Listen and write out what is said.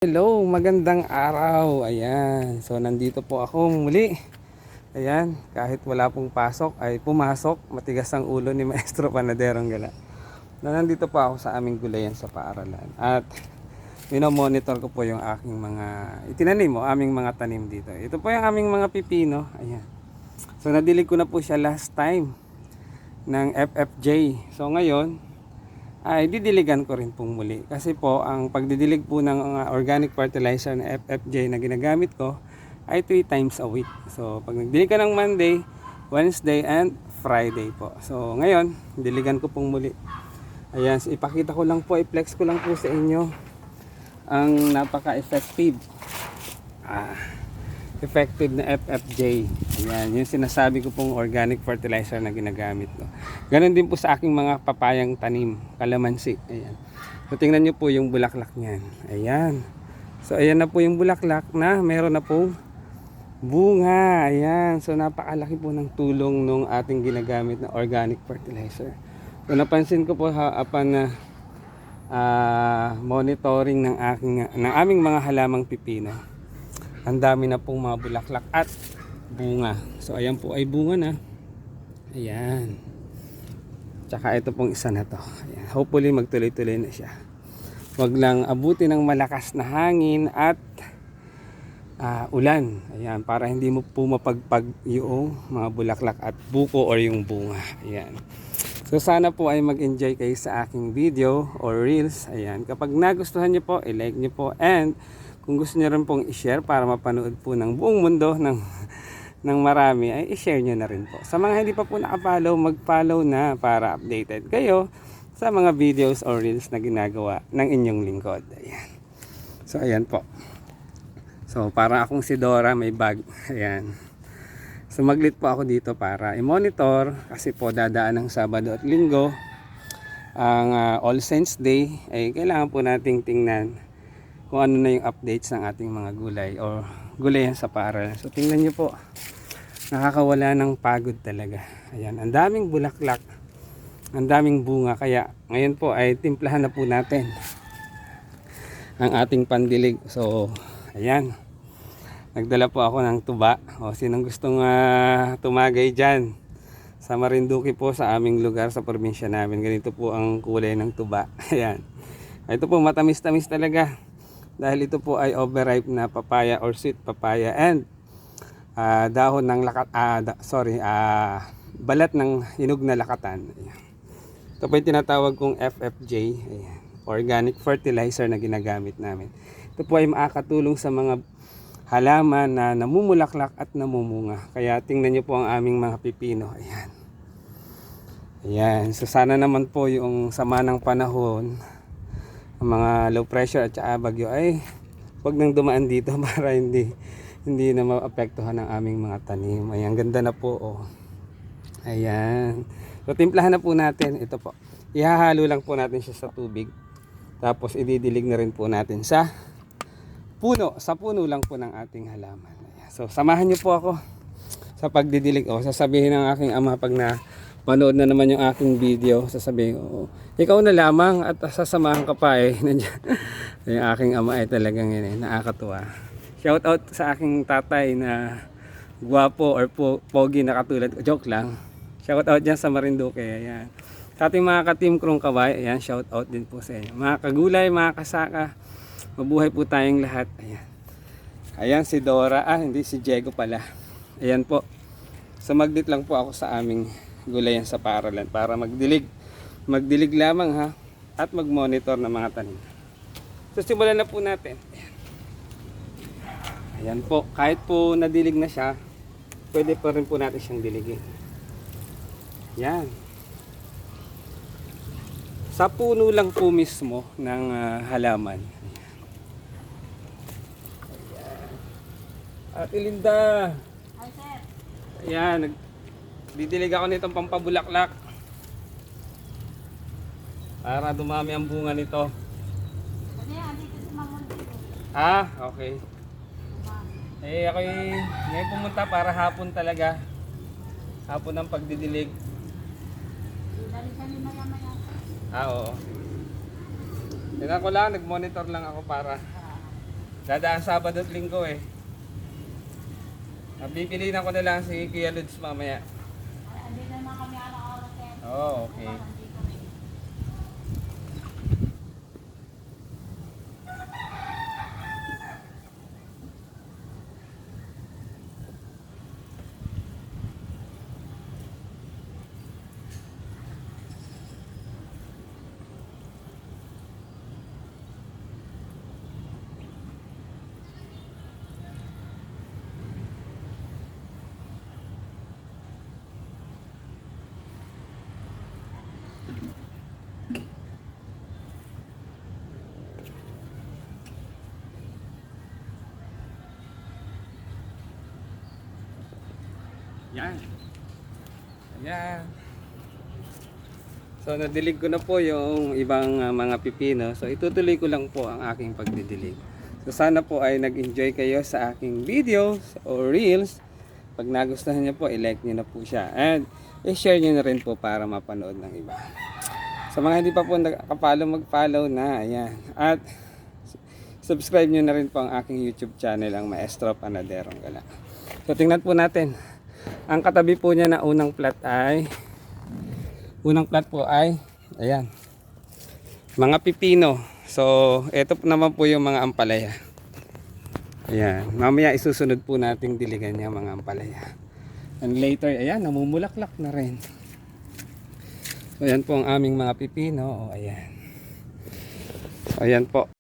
Hello, magandang araw. Ayan. So nandito po ako muli. Ayan, kahit wala pong pasok ay pumasok. Matigas ang ulo ni Maestro Panaderong Gala. Nandito po ako sa aming gulayan sa paaralan. At minomonitor ko po yung aking mga itinanim o aming mga tanim dito. Ito po yung aming mga pipino. Ayan. So nadilig ko na po siya last time ng FFJ. So ngayon ay didiligan ko rin pong muli kasi po ang pagdidilig po ng organic fertilizer na FFJ na ginagamit ko ay 3 times a week. So pag nagdilig ka ng Monday, Wednesday and Friday po. So ngayon diligan ko pong muli. Ayan, so ipakita ko lang po, i-flex ko lang po sa inyo ang napaka-effective effective na FFJ. Ayan, yung sinasabi ko pong organic fertilizer na ginagamit ko. Ganon din po sa aking mga papayang tanim, kalamansi. Ayan. So tingnan nyo po yung bulaklak niyan. Ayan. So ayan na po yung bulaklak na meron na pong bunga. Ayan. So napakalaki po ng tulong nung ating ginagamit na organic fertilizer. So napansin ko po na monitoring ng aming mga halamang pipino. Ang dami na pong mga bulaklak at bunga. So ayan po ay bunga na. Ayan. Tsaka ito pong isa na to. Ayan. Hopefully magtuloy-tuloy na siya. Huwag lang abuti ng malakas na hangin at ulan. Ayan. Para hindi mo po mapagpag yung mga bulaklak at buko or yung bunga. Ayan. So sana po ay mag-enjoy kayo sa aking video or reels. Ayan. Kapag nagustuhan nyo po, i-like nyo po. And kung gusto nyo rin pong i-share para mapanood po ng buong mundo ng marami, ay i-share nyo na rin po. Sa mga hindi pa po nakapollow, mag-follow na para updated kayo sa mga videos or reels na ginagawa ng inyong lingkod. Ayan. So ayan po. So para akong si Dora may bag. Ayan. So maglit po ako dito para i-monitor kasi po dadaan ng Sabado at Linggo ang All Saints Day ay kailangan po nating tingnan kung ano na yung updates ng ating mga gulay o gulayan sa paaralan. So tingnan nyo po, nakakawala ng pagod talaga. Ayan, ang daming bulaklak, ang daming bunga. Kaya ngayon po ay timplahan na po natin ang ating pandilig. So ayan, nagdala po ako ng tuba. O sinong gustong tumagay dyan sa Marinduque po, sa aming lugar sa probinsya namin, ganito po ang kulay ng tuba. Ayan, ito po matamis-tamis talaga. Dahil ito po ay overripe na papaya or sweet papaya and dahon ng balat ng hinog na lakatan. Ayan. Ito po yung tinatawag kong FFJ, ayan, organic fertilizer na ginagamit namin. Ito po ay makakatulong sa mga halaman na namumulaklak at namumunga. Kaya tingnan nyo po ang aming mga pipino. Ayan. Ayan. So sana naman po yung sama ng panahon, ang mga low pressure at saka bagyo ay huwag nang dumaan dito para hindi na maapektuhan ang aming mga tanim. Ayan, ganda na po oh. Ayan. So timplahan na po natin. Ito po. Ihahalo lang po natin siya sa tubig. Tapos ididilig na rin po natin sa puno. Sa puno lang po ng ating halaman. Ayan. So samahan niyo po ako sa pagdidilig. Sasabihin ng aking ama pag manood na naman yung aking video, sasabihin ko, ikaw na lamang at sasamahan ka pa eh. Yung aking ama ay talagang yun, nakakatuwa. Shout out sa aking tatay na guwapo or pogi na katulad. Joke lang. Shout out dyan sa Marinduque. Ayan. Sa ating mga ka-team krong kaway, ayan, shout out din po sa inyo. Mga kagulay, mga kasaka, mabuhay po tayong lahat. Ayan. Ayan si Dora, hindi si Diego pala. Ayan po. So magdit lang po ako sa aming gulayan sa paaralan para magdilig lamang ha, at mag-monitor ng mga tanim. So simulan na po natin. Ayan po, kahit po nadilig na siya, pwede pa rin po natin siyang diligin. Yan. Sa puno lang po mismo ng halaman. Ate Linda. Hi, sir. Ayan, didilig ako nitong pampabulaklak para dumami ang bunga nito. Kasi andito si Mamon dito. Okay. Ako'y ngayon pumunta para hapon talaga. Hapon ang pagdidilig. Dali kami maya-maya. Oo. Tingnan ko lang, nag-monitor lang ako para Dadaan Sabado at Linggo eh. Bibilinan ko na lang si Kuya Lods mamaya. Andito naman kami araw-araw, sir. Oh, okay. Nandito kami. Yan. Ayan. So nadilig ko na po yung ibang mga pipino. So itutuloy ko lang po ang aking pagdidilig. So sana po ay nag-enjoy kayo sa aking videos o reels. Pag nagustuhan niyo po, i-like niyo na po siya. And i-share niyo na rin po para mapanood ng iba. Sa mga hindi pa po nakapollow, mag-follow na. Ayan. At subscribe niyo na rin po ang aking YouTube channel, ang Maestro Panaderong Gala. So tingnan po natin. Ang katabi po niya na unang plat po ay ayan, mga pipino. So ito po naman po yung mga ampalaya. Ayan, mamaya isusunod po nating diligan yung mga ampalaya. And later, ayan, namumulaklak na rin. So ayan po ang aming mga pipino. O ayan. So ayan po.